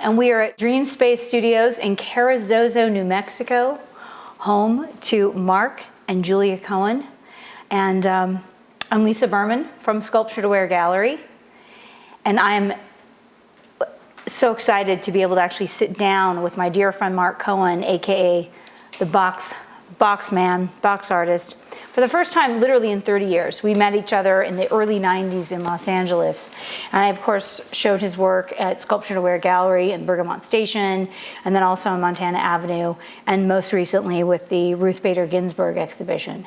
And we are at Dream Space Studios in Carrizozo, New Mexico, home to Marc and Julia Cohen. And I'm Lisa Berman from Sculpture to Wear Gallery. And I'm so excited to be able to actually sit down with my dear friend Marc Cohen, AKA the box artist, for the first time literally in 30 years. We met each other in the early 90s in Los Angeles. And I, of course, showed his work at Sculpture to Wear Gallery in Bergamot Station, and then also on Montana Avenue, and most recently with the Ruth Bader Ginsburg exhibition.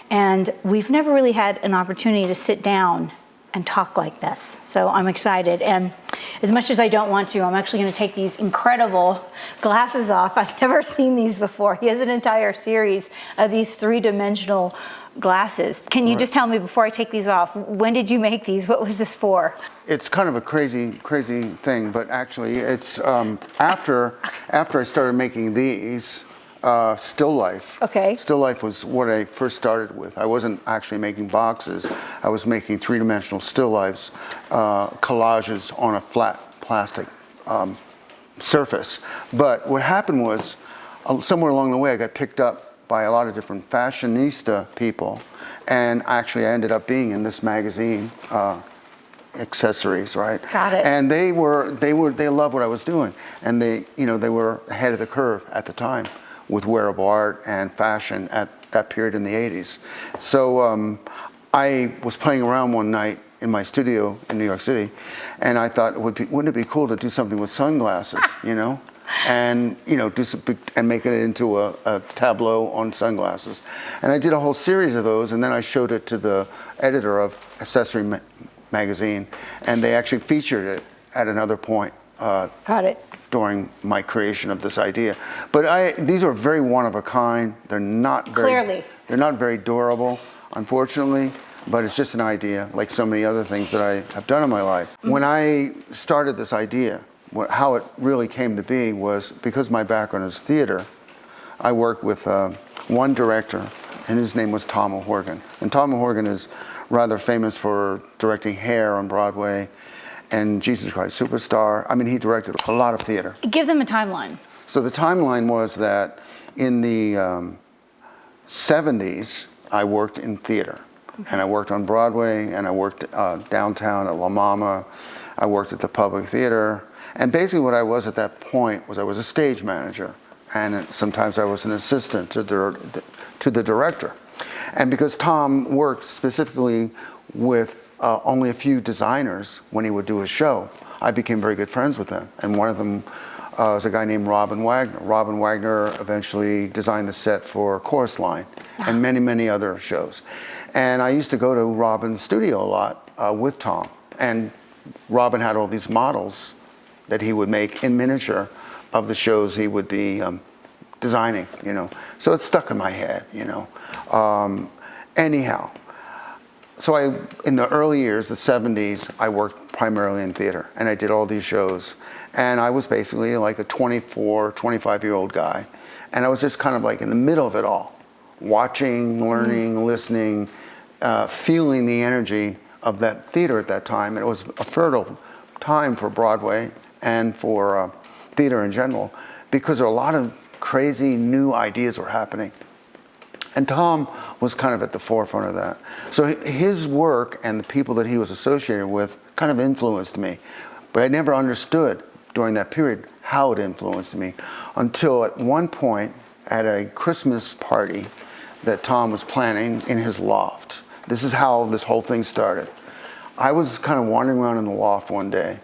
And we've never really had an opportunity to sit down and talk like this. So I'm excited. And as much as I don't want to, I'm actually gonna take these incredible glasses off. I've never seen these before. He has an entire series of these three-dimensional glasses. Can you just tell me before I take these off, when did you make these? What was this for? It's kind of a crazy thing, but actually it's after I started making these, still life. Okay. Still life was what I first started with. I wasn't actually making boxes. I was making three-dimensional still lifes, collages on a flat plastic surface. But what happened was, somewhere along the way, I got picked up by a lot of different fashionista people, and actually I ended up being in this magazine, Accessories, right? Got it. And they loved what I was doing, and they were ahead of the curve at the time with wearable art and fashion at that period in the 80s. So I was playing around one night in my studio in New York City, and I thought, wouldn't it be cool to do something with sunglasses, and and make it into a tableau on sunglasses. And I did a whole series of those, and then I showed it to the editor of Accessory magazine, and they actually featured it at another point. Got it. During my creation of this idea. But these are very one of a kind. They're not very durable, unfortunately, but it's just an idea, like so many other things that I have done in my life. Mm-hmm. When I started this idea, how it really came to be was because my background is theater. I worked with one director, and his name was Tom O'Horgan. And Tom O'Horgan is rather famous for directing Hair on Broadway and Jesus Christ Superstar. I mean, he directed a lot of theater. Give them a timeline. So the timeline was that in the 70s, I worked in theater. Okay. And I worked on Broadway, and I worked downtown at La Mama. I worked at the Public Theater. And basically what I was at that point was I was a stage manager. And sometimes I was an assistant to the director. And because Tom worked specifically with only a few designers when he would do his show, I became very good friends with them. And one of them was a guy named Robin Wagner. Robin Wagner eventually designed the set for Chorus Line and many, many other shows. And I used to go to Robin's studio a lot with Tom. And Robin had all these models that he would make in miniature of the shows he would be designing, So it stuck in my head, Anyhow. So in the early years, the 70s, I worked primarily in theater, and I did all these shows. And I was basically like a 24, 25-year-old guy. And I was just kind of like in the middle of it all, watching, learning, listening, feeling the energy of that theater at that time. And it was a fertile time for Broadway and for theater in general, because there were a lot of crazy new ideas were happening. And Tom was kind of at the forefront of that. So his work and the people that he was associated with kind of influenced me. But I never understood during that period how it influenced me until at one point at a Christmas party that Tom was planning in his loft. This is how this whole thing started. I was kind of wandering around in the loft one day,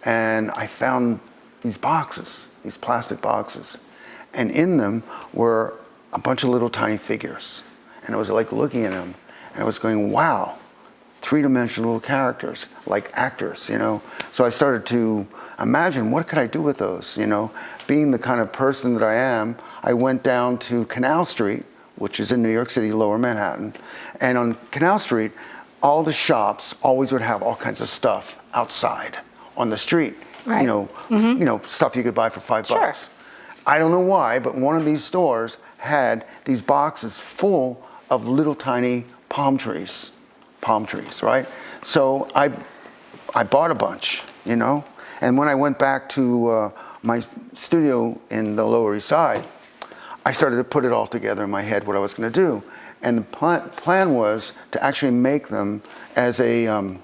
and I found these boxes, these plastic boxes. And in them were a bunch of little tiny figures. And I was like looking at them, and I was going, wow, three-dimensional characters, like actors, So I started to imagine, what could I do with those, Being the kind of person that I am, I went down to Canal Street, which is in New York City, Lower Manhattan. And on Canal Street, all the shops always would have all kinds of stuff outside on the street. Right. Stuff you could buy for $5. Sure. I don't know why, but one of these stores had these boxes full of little tiny palm trees, right? So I bought a bunch, And when I went back to my studio in the Lower East Side, I started to put it all together in my head what I was going to do. And the plan was to actually make them as a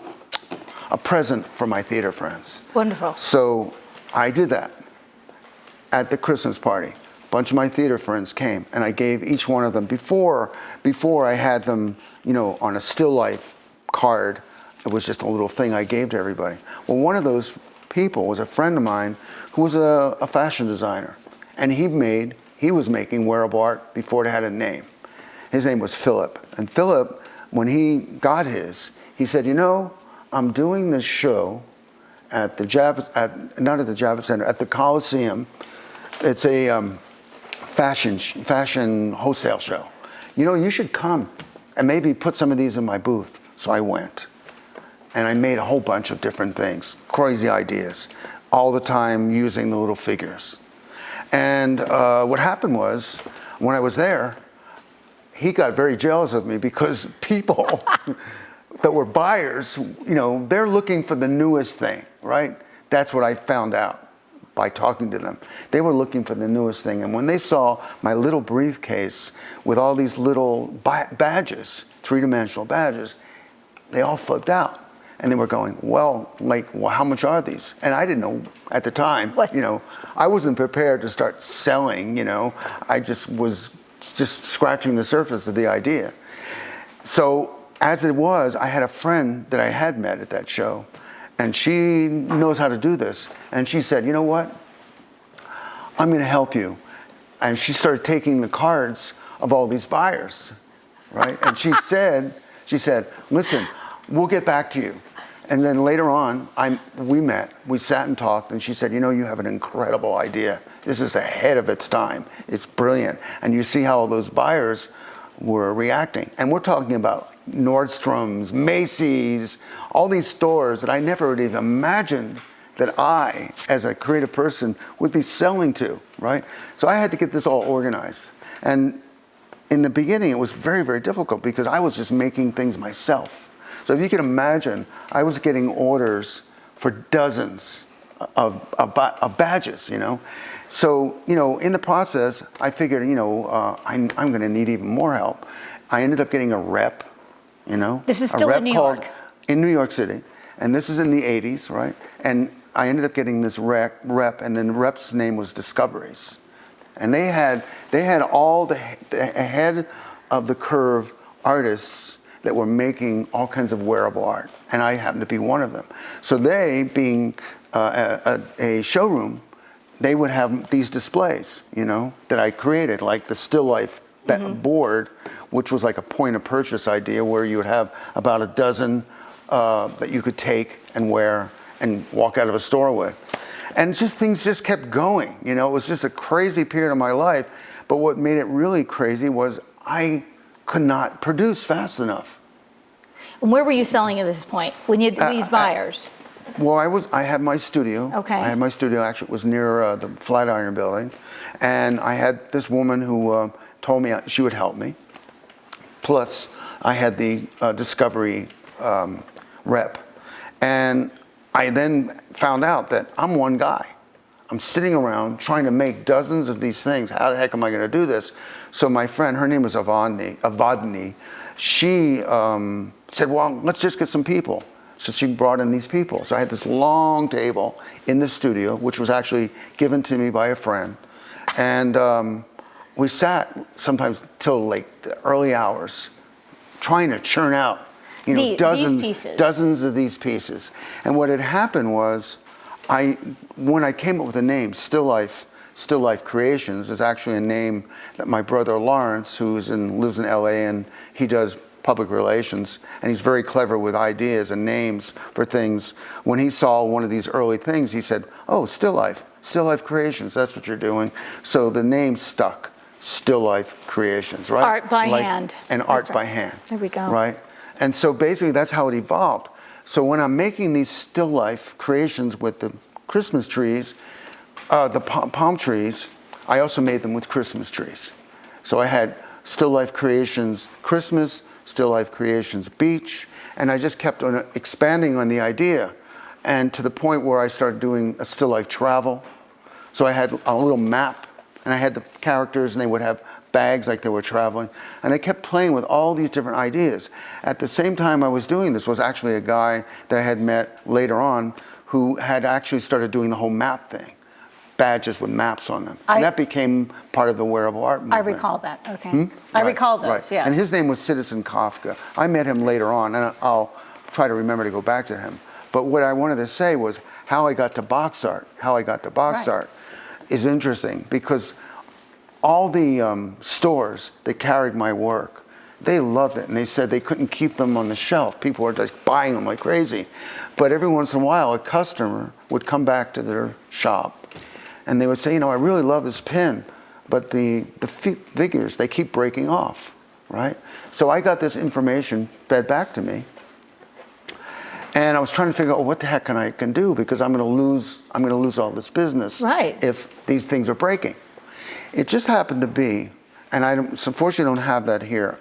present for my theater friends. Wonderful. So I did that at the Christmas party. A bunch of my theater friends came, and I gave each one of them, before I had them, on a still life card. It was just a little thing I gave to everybody. Well, one of those people was a friend of mine who was a fashion designer, and he was making wearable art before it had a name. His name was Philip. And Philip, when he got his, he said, I'm doing this show at the not at the Javits Center, at the Coliseum. It's a fashion wholesale show. You should come and maybe put some of these in my booth. So I went. And I made a whole bunch of different things, crazy ideas, all the time using the little figures. And what happened was, when I was there, he got very jealous of me because people that were buyers, they're looking for the newest thing, right? That's what I found out by talking to them. They were looking for the newest thing. And when they saw my little briefcase with all these little badges, three-dimensional badges, they all flipped out. And they were going, well, how much are these? And I didn't know at the time, what? I wasn't prepared to start selling, I just was scratching the surface of the idea. So as it was, I had a friend that I had met at that show, and she knows how to do this. And she said, you know what? I'm going to help you. And she started taking the cards of all these buyers, right? And she said, listen, we'll get back to you. And then later on, we sat and talked, and she said, you have an incredible idea. This is ahead of its time. It's brilliant. And you see how all those buyers were reacting. And we're talking about Nordstrom's, Macy's, all these stores that I never would even imagined that I, as a creative person, would be selling to, right? So I had to get this all organized. And in the beginning, it was very, very difficult because I was just making things myself. So if you can imagine, I was getting orders for dozens of badges, So, in the process, I figured, I'm going to need even more help. I ended up getting a rep, This is still in New York. In New York City. And this is in the 80s, right? And I ended up getting this rep, and then the rep's name was Discoveries. And they had all the ahead of the curve artists that were making all kinds of wearable art, and I happened to be one of them. So they, being a showroom, they would have these displays, that I created, like the still life board, which was like a point of purchase idea where you would have about a dozen that you could take and wear and walk out of a store with. And things just kept going, It was just a crazy period of my life. But what made it really crazy was I could not produce fast enough. And where were you selling at this point when you had these buyers? Well, I had my studio. Okay. I had my studio, actually, it was near the Flatiron Building. And I had this woman who told me she would help me. Plus, I had the Discovery rep. And I then found out that I'm one guy. I'm sitting around trying to make dozens of these things. How the heck am I going to do this? So my friend, her name was Avadni, she said, well, let's just get some people. So she brought in these people. So I had this long table in the studio, which was actually given to me by a friend. And we sat sometimes till the early hours trying to churn out dozens of these pieces. And what had happened was, when I came up with the name Still Life Creations, is actually a name that my brother Lawrence, who lives in LA, and he does public relations, and he's very clever with ideas and names for things. When he saw one of these early things, he said, oh, Still Life Creations, that's what you're doing. So the name stuck, Still Life Creations, right? Art by hand. And art by hand. There we go. Right? And so basically that's how it evolved. So when I'm making these still life creations with the Christmas trees, the palm trees, I also made them with Christmas trees. So I had Still Life Creations Christmas, Still Life Creations Beach, and I just kept on expanding on the idea, and to the point where I started doing a Still Life Travel. So I had a little map, and I had the characters, and they would have bags like they were traveling. And I kept playing with all these different ideas. At the same time I was doing this was actually a guy that I had met later on who had actually started doing the whole map thing. Badges with maps on them. And that became part of the wearable art movement. I recall that, okay. I recall those, right. yes. And his name was Citizen Kafka. I met him later on, and I'll try to remember to go back to him. But what I wanted to say was how I got to box art. How I got to box art is interesting because all the stores that carried my work, they loved it. And they said they couldn't keep them on the shelf. People were just buying them like crazy. But every once in a while, a customer would come back to their shop and they would say, you know, I really love this pin, but the figures, they keep breaking off, right? So I got this information fed back to me. And I was trying to figure out what the heck I can do because I'm going to lose all this business if these things are breaking. It just happened to be, and unfortunately don't have that here.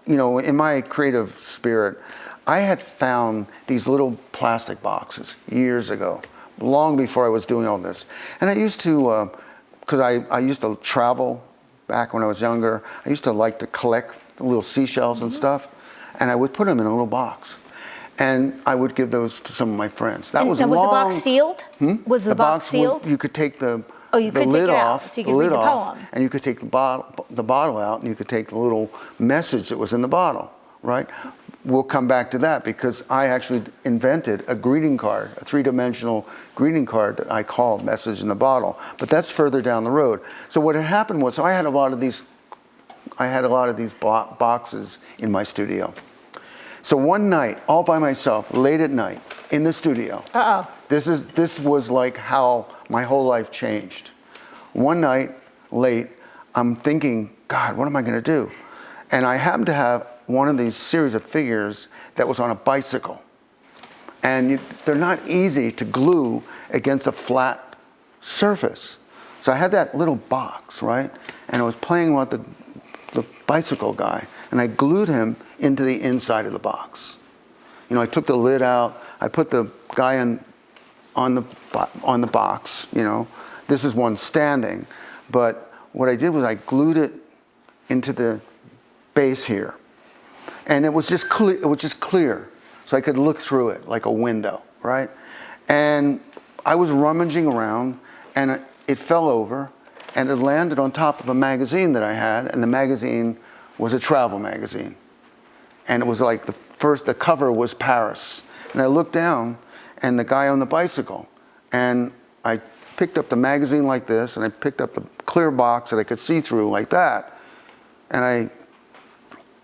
You know, in my creative spirit, I had found these little plastic boxes years ago, long before I was doing all this. And I used to, because I used to travel back when I was younger, I used to like to collect the little seashells and stuff, and I would put them in a little box. And I would give those to some of my friends. That was long. Was the box sealed? Was the box sealed? You could take the you could lid take it off, out, so you could read the poem. and you could take the bottle out, and you could take the little message that was in the bottle, right? We'll come back to that because I actually invented a greeting card, a three-dimensional greeting card that I called Message in the Bottle. But that's further down the road. So what had happened was, I had a lot of these boxes in my studio. So one night, all by myself, late at night, in the studio. This was like how my whole life changed. One night, late, I'm thinking, God, what am I going to do? And I happened to have one of these series of figures that was on a bicycle. And they're not easy to glue against a flat surface. So I had that little box, right? And I was playing with the bicycle guy, and I glued him into the inside of the box. You know, I took the lid out, I put the guy on the box, you know. This is one standing, but what I did was I glued it into the base here. And it was just clear, so I could look through it like a window, right? And I was rummaging around, and it fell over, and it landed on top of a magazine that I had, and the magazine was a travel magazine. And it was like the cover was Paris. And I looked down, and the guy on the bicycle, and I picked up the magazine like this, and I picked up the clear box that I could see through like that, and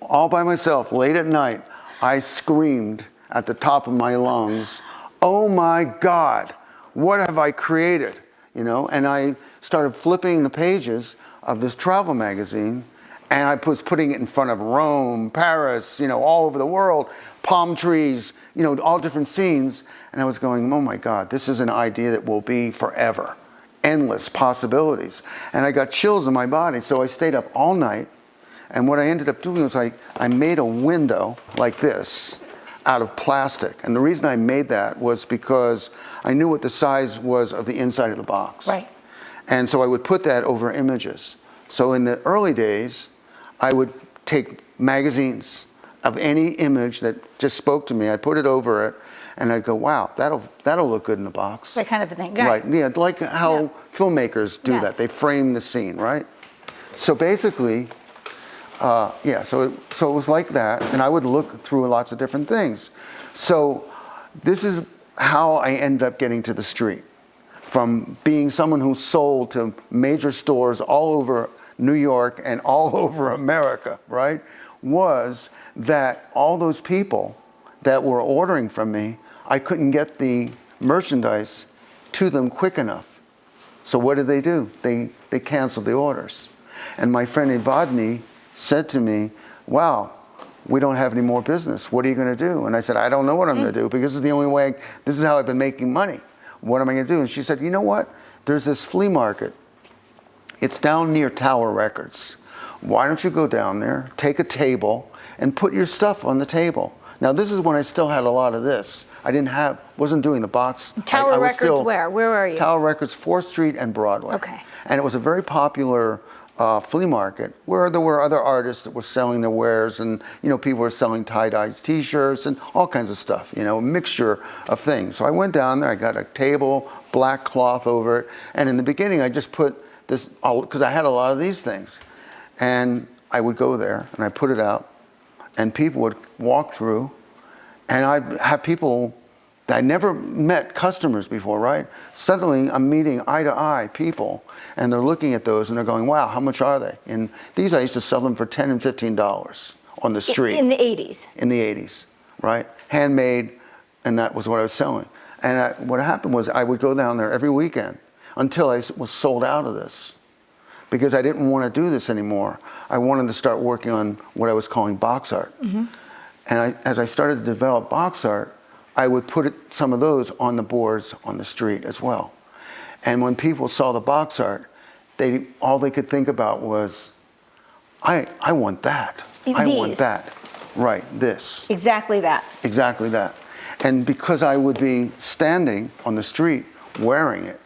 all by myself, late at night, I screamed at the top of my lungs, oh my God, what have I created? You know, and I started flipping the pages of this travel magazine, and I was putting it in front of Rome, Paris, you know, all over the world, palm trees, you know, all different scenes. And I was going, oh my God, this is an idea that will be forever. Endless possibilities. And I got chills in my body, so I stayed up all night. And what I ended up doing was I made a window like this out of plastic. And the reason I made that was because I knew what the size was of the inside of the box. Right. And so I would put that over images. So in the early days, I would take magazines of any image that just spoke to me. I'd put it over it, and I'd go, wow, that'll look good in the box. That kind of a thing. Right, yeah, like how filmmakers do that. They frame the scene, right? So basically, so it was like that, and I would look through lots of different things. So this is how I ended up getting to the street. From being someone who sold to major stores all over New York and all over America, right, was that all those people that were ordering from me, I couldn't get the merchandise to them quick enough. So what did they do? They canceled the orders. And my friend Evadny said to me, wow, we don't have any more business. What are you going to do? And I said, I don't know what I'm going to do because this is the only way, this is how I've been making money. What am I going to do? And she said, you know what? There's this flea market. It's down near Tower Records. Why don't you go down there, take a table, and put your stuff on the table? Now this is when I still had a lot of this. Wasn't doing the box. Tower I was Records still, where? Where are you? Tower Records, 4th Street and Broadway. Okay. And it was a very popular flea market where there were other artists that were selling their wares, and people were selling tie-dye T-shirts and all kinds of stuff. A mixture of things. So I went down there. I got a table, black cloth over it, and in the beginning I just put this, because I had a lot of these things, and I would go there and I put it out, and people would walk through, and I'd have people that I never met, customers before, right? Suddenly I'm meeting eye to eye people, and they're looking at those and they're going, wow, how much are they? And these I used to sell them for $10 and $15 on the street. In the 80s? In the 80s, right? Handmade, and that was what I was selling. And what happened was I would go down there every weekend until I was sold out of this, because I didn't want to do this anymore. I wanted to start working on what I was calling box art. Mm-hmm. And as I started to develop box art, I would put some of those on the boards on the street as well. And when people saw the box art, all they could think about was, I want that. I want that. Right, this. Exactly that. Exactly that. And because I would be standing on the street wearing it,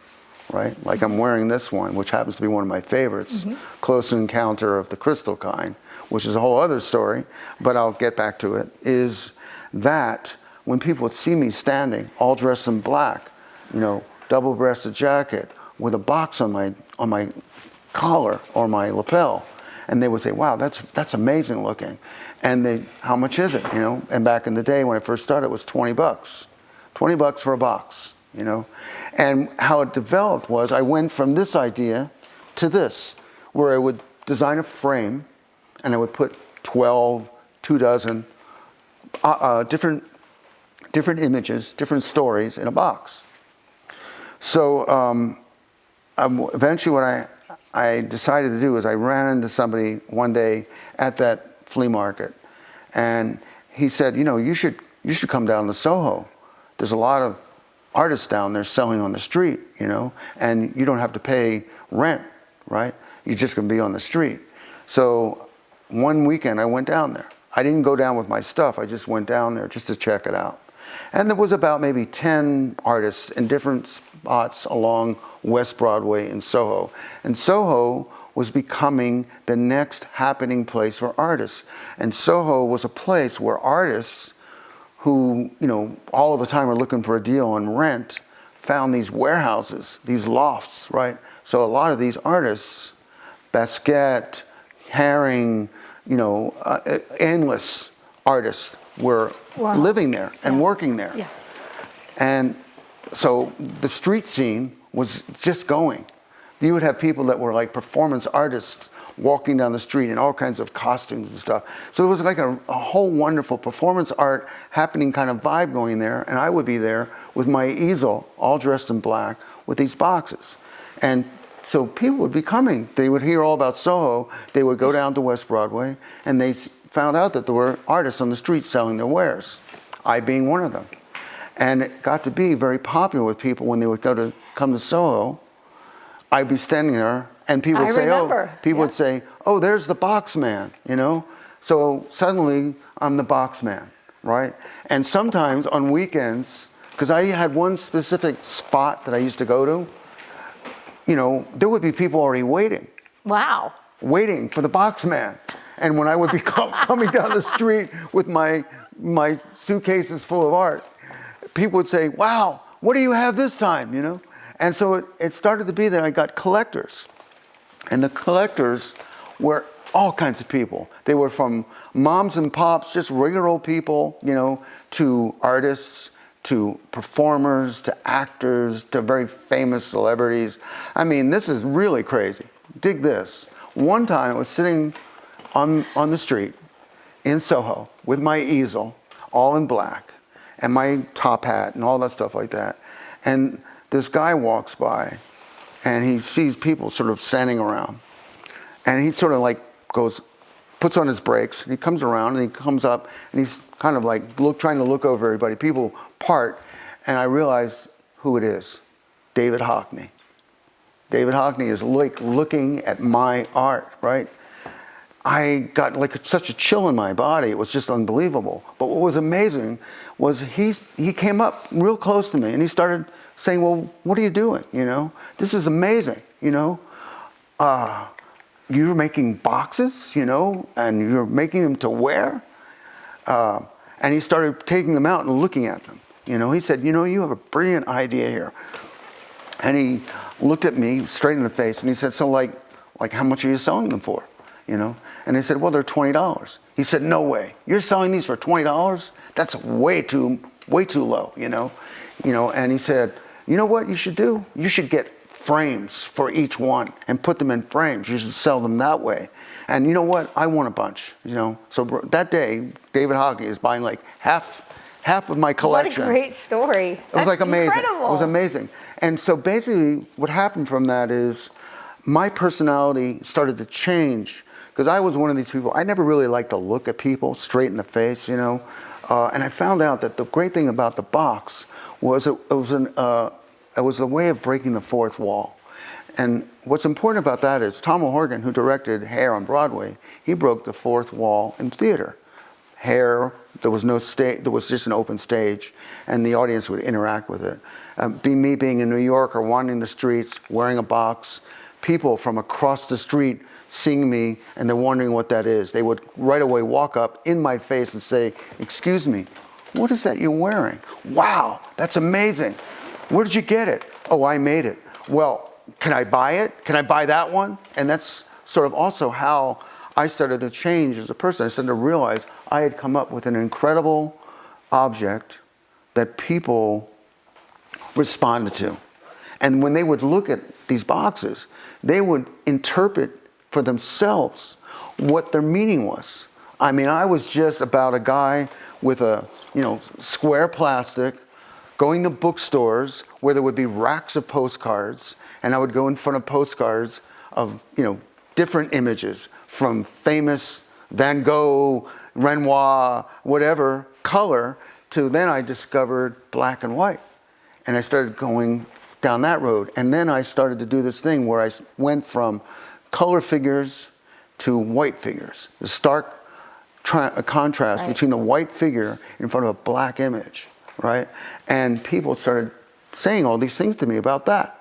right? Like I'm wearing this one, which happens to be one of my favorites, Close Encounter of the Crystal Kind, which is a whole other story, but I'll get back to it, is that when people would see me standing, all dressed in black, double-breasted jacket with a box on my collar or my lapel, and they would say, "Wow, that's amazing looking," and how much is it? And back in the day when I first started, it was $20, $20 for a box, and how it developed was I went from this idea to this, where I would design a frame, and I would put 2 dozen different images, different stories in a box. So eventually what I decided to do is I ran into somebody one day at that flea market, and he said, you should come down to Soho. There's a lot of artists down there selling on the street, and you don't have to pay rent, right? You're just going to be on the street. So one weekend I went down there. I didn't go down with my stuff. I just went down there just to check it out. And there was about maybe 10 artists in different spots along West Broadway in Soho. And Soho was becoming the next happening place for artists. And Soho was a place where artists who, all the time are looking for a deal on rent, found these warehouses, these lofts, right? So a lot of these artists, Basquiat, Haring, endless artists were living there and working there. Yeah. And so the street scene was just going. You would have people that were like performance artists walking down the street in all kinds of costumes and stuff. So it was like a whole wonderful performance art happening kind of vibe going there. And I would be there with my easel, all dressed in black, with these boxes. And so people would be coming. They would hear all about Soho. They would go down to West Broadway, and they found out that there were artists on the street selling their wares, I being one of them. And it got to be very popular with people when they would come to Soho. I'd be standing there, and people would say, "Oh, there's the box man," So suddenly I'm the box man, right? And sometimes on weekends, because I had one specific spot that I used to go to, there would be people already waiting. Wow. Waiting for the box man. And when I would be coming down the street with my suitcases full of art, people would say, "Wow, what do you have this time?" And so it started to be that I got collectors. And the collectors were all kinds of people. They were from moms and pops, just regular old people, to artists, to performers, to actors, to very famous celebrities. I mean, this is really crazy. Dig this. One time I was sitting on the street in Soho with my easel, all in black, and my top hat and all that stuff like that. And this guy walks by, and he sees people sort of standing around. And he sort of like puts on his brakes, and he comes around, and he comes up, and he's kind of like trying to look over everybody. People part, and I realize who it is. David Hockney. David Hockney is like looking at my art, right? I got like such a chill in my body. It was just unbelievable. But what was amazing was he came up real close to me and he started saying, well, what are you doing? You know, this is amazing. You know, you're making boxes, you know, and you're making them to wear. And he started taking them out and looking at them. You know, he said, you know, you have a brilliant idea here. And he looked at me straight in the face and he said, so like how much are you selling them for? You know, and I said, well, they're $20. He said, no way. You're selling these for $20? That's way too low, you know. And he said, you know what you should do? You should get frames for each one and put them in frames. You should sell them that way. And you know what? I want a bunch, you know. So that day, David Hockney is buying like half of my collection. What a great story. It was like amazing. Incredible. It was amazing. And so basically what happened from that is my personality started to change, because I was one of these people, I never really liked to look at people straight in the face, you know. And I found out that the great thing about the box was it was a way of breaking the fourth wall. And what's important about that is Tom O'Horgan, who directed Hair on Broadway, he broke the fourth wall in theater. Hair, there was no stage, there was just an open stage, and the audience would interact with it. Me being in New York or wandering the streets, wearing a box, people from across the street seeing me and they're wondering what that is. They would right away walk up in my face and say, excuse me, what is that you're wearing? Wow, that's amazing. Where did you get it? Oh, I made it. Well, can I buy it? Can I buy that one? And that's sort of also how I started to change as a person. I started to realize I had come up with an incredible object that people responded to. And when they would look at these boxes, they would interpret for themselves what their meaning was. I mean, I was just about a guy with a, you know, square plastic, going to bookstores where there would be racks of postcards, and I would go in front of postcards of, you know, different images from famous Van Gogh, Renoir, whatever color, to then I discovered black and white. And I started going down that road. And then I started to do this thing where I went from color figures to white figures. The stark contrast between the white figure in front of a black image, right? And people started saying all these things to me about that.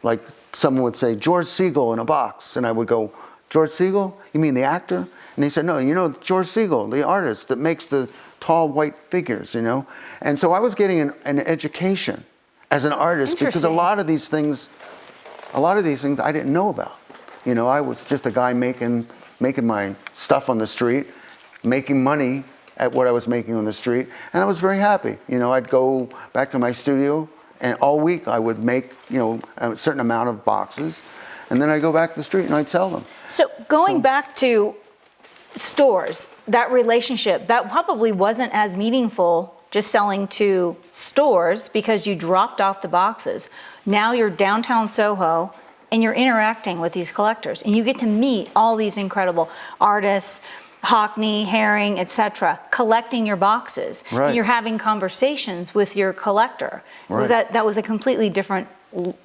Like someone would say, George Segal in a box. And I would go, George Segal? You mean the actor? And they said, no, you know, George Segal, the artist that makes the tall white figures, you know? And so I was getting an education as an artist, because a lot of these things I didn't know about. You know, I was just a guy making my stuff on the street, making money at what I was making on the street, and I was very happy. You know, I'd go back to my studio, and all week I would make, you know, a certain amount of boxes, and then I'd go back to the street and I'd sell them. So going back to stores, that relationship, that probably wasn't as meaningful just selling to stores because you dropped off the boxes. Now you're downtown Soho and you're interacting with these collectors and you get to meet all these incredible artists, Hockney, Herring, etc., collecting your boxes. Right. And you're having conversations with your collector. Right. That was a completely different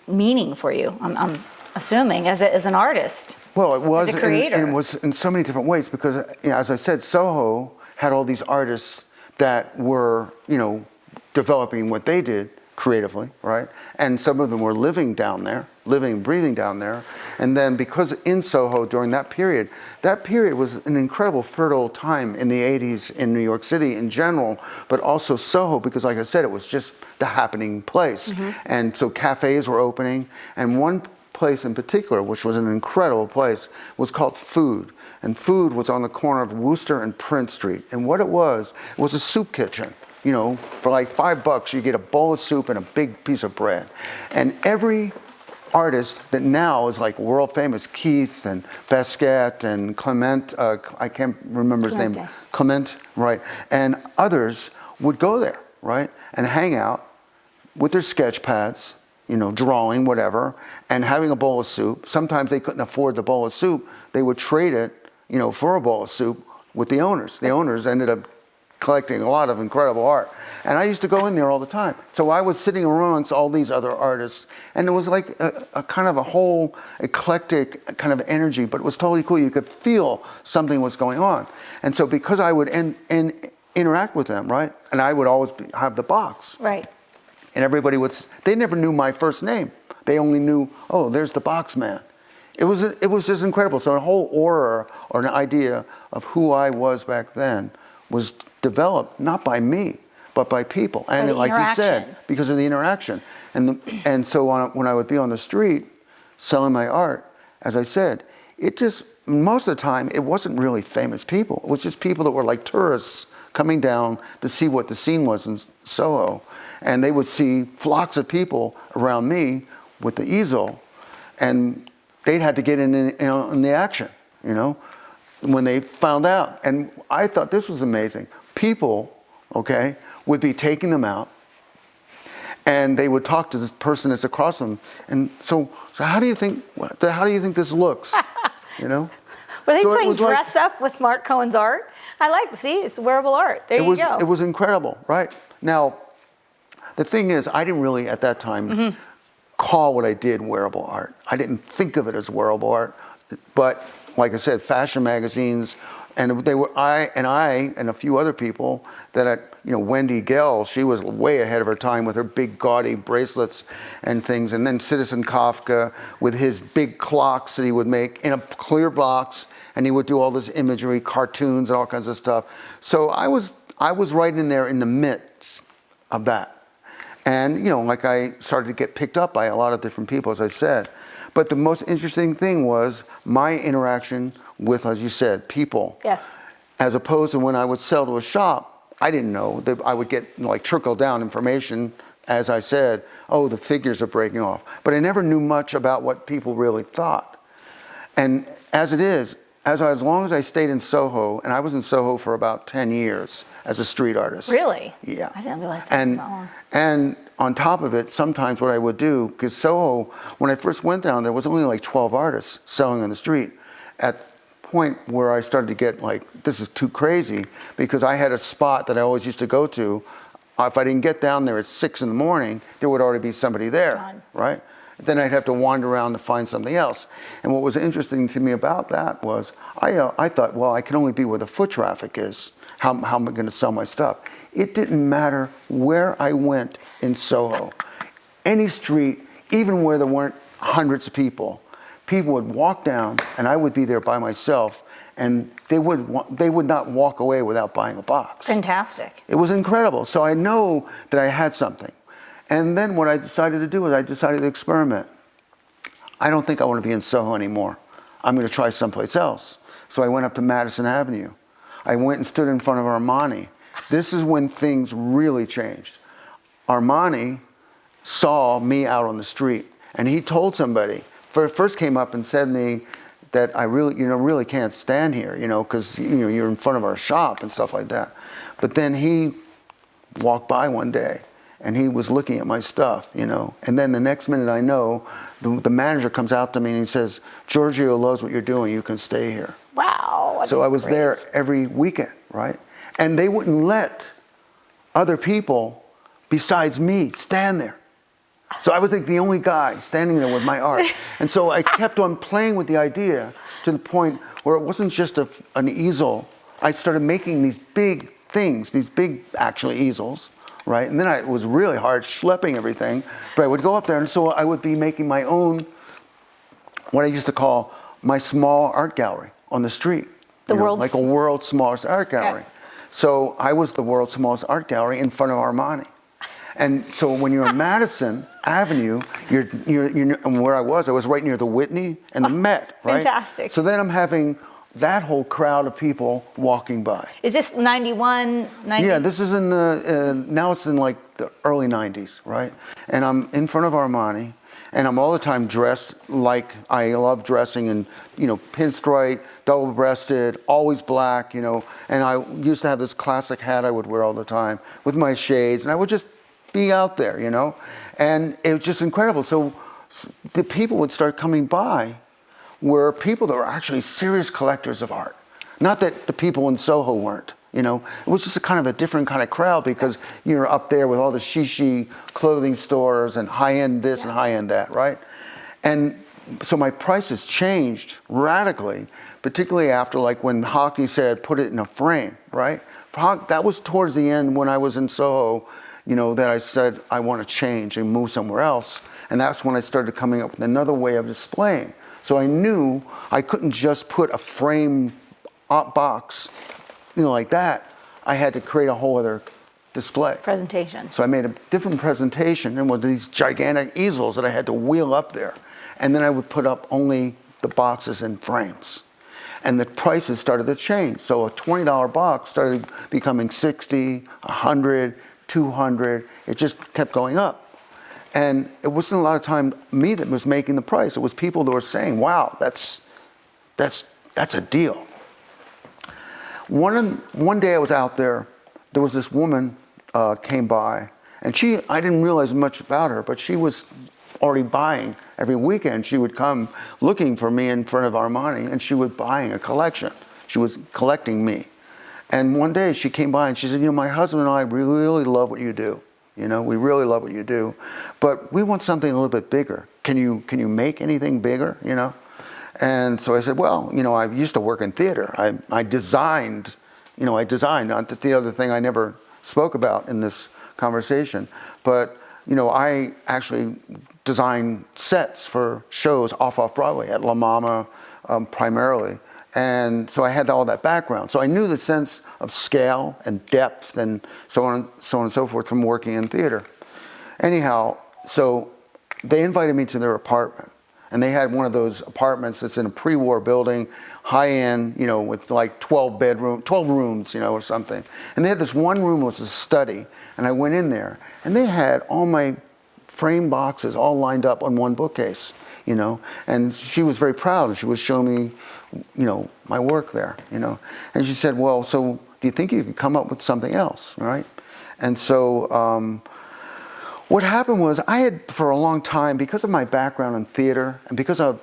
meaning for you, I'm assuming, as an artist. Well, it was, as a creator. And it was in so many different ways, because, you know, as I said, Soho had all these artists that were, you know, developing what they did creatively, right? And some of them were living down there, living and breathing down there. And then because in Soho during that period was an incredible fertile time in the 80s in New York City in general, but also Soho, because like I said, it was just the happening place. Mm-hmm. And so cafes were opening, and one place in particular, which was an incredible place, was called Food. And Food was on the corner of Wooster and Prince Street. And what it was a soup kitchen. You know, for like $5, you get a bowl of soup and a big piece of bread. And every artist that now is like world famous, Keith and Basquiat and Clement, I can't remember his name, Clement, right? And others would go there, right? And hang out with their sketch pads, you know, drawing, whatever, and having a bowl of soup. Sometimes they couldn't afford the bowl of soup. They would trade it, you know, for a bowl of soup with the owners. The owners ended up collecting a lot of incredible art. And I used to go in there all the time. So I was sitting amongst all these other artists, and it was like a kind of a whole eclectic kind of energy, but it was totally cool. You could feel something was going on. And so because I would interact with them, right? And I would always have the box. Right. And everybody they never knew my first name. They only knew, oh, there's the box man. It was just incredible. So a whole aura or an idea of who I was back then was developed not by me, but by people. And like you said, because of the interaction. And so when I would be on the street selling my art, as I said, it just, most of the time, it wasn't really famous people. It was just people that were like tourists coming down to see what the scene was in Soho. And they would see flocks of people around me with the easel, and they'd had to get in the action, you know, when they found out. And I thought this was amazing. People, okay, would be taking them out, and they would talk to this person that's across them. And so how do you think this looks? You know? Were they playing dress up with Marc Cohen's art? See, it's wearable art. There you go. It was incredible, right? Now, the thing is, I didn't really at that time call what I did wearable art. I didn't think of it as wearable art, but like I said, fashion magazines, and I and a few other people Wendy Gell, she was way ahead of her time with her big gaudy bracelets and things, and then Citizen Kafka with his big clocks that he would make in a clear box, and he would do all this imagery, cartoons and all kinds of stuff. So I was right in there in the midst of that. And, like I started to get picked up by a lot of different people, as I said. But the most interesting thing was my interaction with, as you said, people. Yes. As opposed to when I would sell to a shop, I didn't know that I would get trickle down information, as I said, oh, the figures are breaking off. But I never knew much about what people really thought. And as it is, as long as I stayed in Soho, and I was in Soho for about 10 years as a street artist. Really? Yeah. I didn't realize that was that long. And on top of it, sometimes what I would do, because Soho, when I first went down, there was only 12 artists selling on the street. At the point where I started to get this is too crazy, because I had a spot that I always used to go to. If I didn't get down there at 6 in the morning, there would already be somebody there, right? Then I'd have to wander around to find something else. And what was interesting to me about that was I thought, well, I can only be where the foot traffic is. How am I going to sell my stuff? It didn't matter where I went in Soho. Any street, even where there weren't hundreds of people would walk down, and I would be there by myself, and they would not walk away without buying a box. Fantastic. It was incredible. So I know that I had something. And then what I decided to do was I decided to experiment. I don't think I want to be in Soho anymore. I'm going to try someplace else. So I went up to Madison Avenue. I went and stood in front of Armani. This is when things really changed. Armani saw me out on the street, and he told somebody, first came up and said to me that I really can't stand here, because you're in front of our shop and stuff like that. But then he walked by one day, and he was looking at my stuff, And then the next minute I know, the manager comes out to me and he says, Giorgio loves what you're doing, you can stay here. Wow. So I was there every weekend, right? And they wouldn't let other people besides me stand there. So I was the only guy standing there with my art. And so I kept on playing with the idea to the point where it wasn't just an easel. I started making these big things, these big actually easels, right? And then it was really hard schlepping everything. But I would go up there, and so I would be making my own, what I used to call my small art gallery on the street. Like a world's smallest art gallery. Yeah. So I was the world's smallest art gallery in front of Armani. And so when you're on Madison Avenue, you're and where I was right near the Whitney and the Met, right? Fantastic. So then I'm having that whole crowd of people walking by. Is this 91, 90? Yeah, this is in now it's in the early 90s, right? And I'm in front of Armani, and I'm all the time dressed like I love dressing in, pinstripe, double-breasted, always black, and I used to have this classic hat I would wear all the time with my shades, and I would just be out there, and it was just incredible. So the people would start coming by were people that were actually serious collectors of art. Not that the people in Soho weren't, You know, it was just a kind of a different kind of crowd because you're up there with all the shishi clothing stores and high-end this and high-end that, right? And so my prices changed radically, particularly after like when Hockney said, put it in a frame, right? That was towards the end when I was in Soho, you know, that I said, I want to change and move somewhere else. And that's when I started coming up with another way of displaying. So I knew I couldn't just put a frame box, you know, like that. I had to create a whole other display. Presentation. So I made a different presentation and with these gigantic easels that I had to wheel up there. And then I would put up only the boxes in frames. And the prices started to change. So a $20 box started becoming $60, $100, $200. It just kept going up. And it wasn't a lot of time me that was making the price. It was people that were saying, wow, that's a deal. One day I was out there was this woman came by, and I didn't realize much about her, but she was already buying. Every weekend she would come looking for me in front of Armani, and she was buying a collection. She was collecting me. And one day she came by and she said, you know, my husband and I really love what you do. You know, we really love what you do, but we want something a little bit bigger. Can you make anything bigger, you know? And so I said, well, you know, I used to work in theater. I designed, not the other thing I never spoke about in this conversation, but, you know, I actually designed sets for shows off Broadway at La Mama primarily. And so I had all that background. So I knew the sense of scale and depth and so on and so forth from working in theater. Anyhow, so they invited me to their apartment. And they had one of those apartments that's in a pre-war building, high-end, you know, with like 12 rooms, you know, or something. And they had this one room was a study. And I went in there. And they had all my frame boxes all lined up on one bookcase, you know. And she was very proud. And she would show me, you know, my work there, you know. And she said, well, so do you think you could come up with something else, right? And so what happened was I had, for a long time, because of my background in theater and because of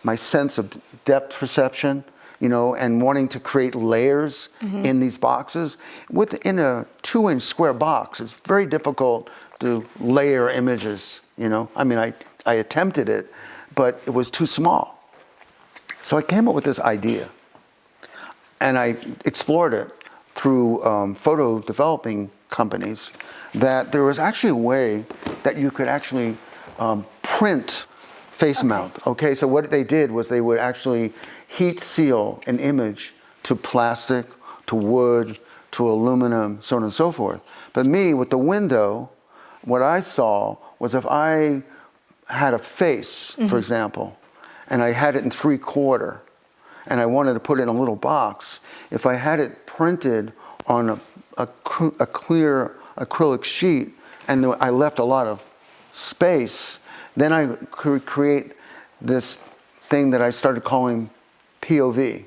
my sense of depth perception, you know, and wanting to create layers in these boxes, within a 2-inch square box, it's very difficult to layer images, you know. I mean, I attempted it, but it was too small. So I came up with this idea, and I explored it through photo developing companies, that there was actually a way that you could actually print face mount. Okay, so what they did was they would actually heat seal an image to plastic, to wood, to aluminum, so on and so forth. But me, with the window, what I saw was if I had a face, for example, and I had it in 3/4, and I wanted to put it in a little box, if I had it printed on a clear acrylic sheet, and I left a lot of space, then I could create this thing that I started calling POV,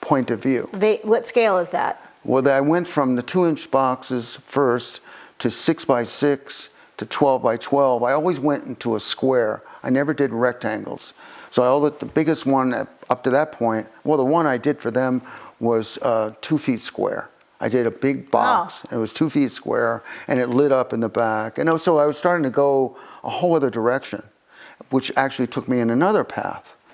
point of view. What scale is that? Well, I went from the 2-inch boxes first to 6x6 to 12x12. I always went into a square. I never did rectangles. So the biggest one up to that point, well, the one I did for them was 2 feet square. I did a big box, and it was 2 feet square, and it lit up in the back. And so I was starting to go a whole other direction, which actually took me in another path.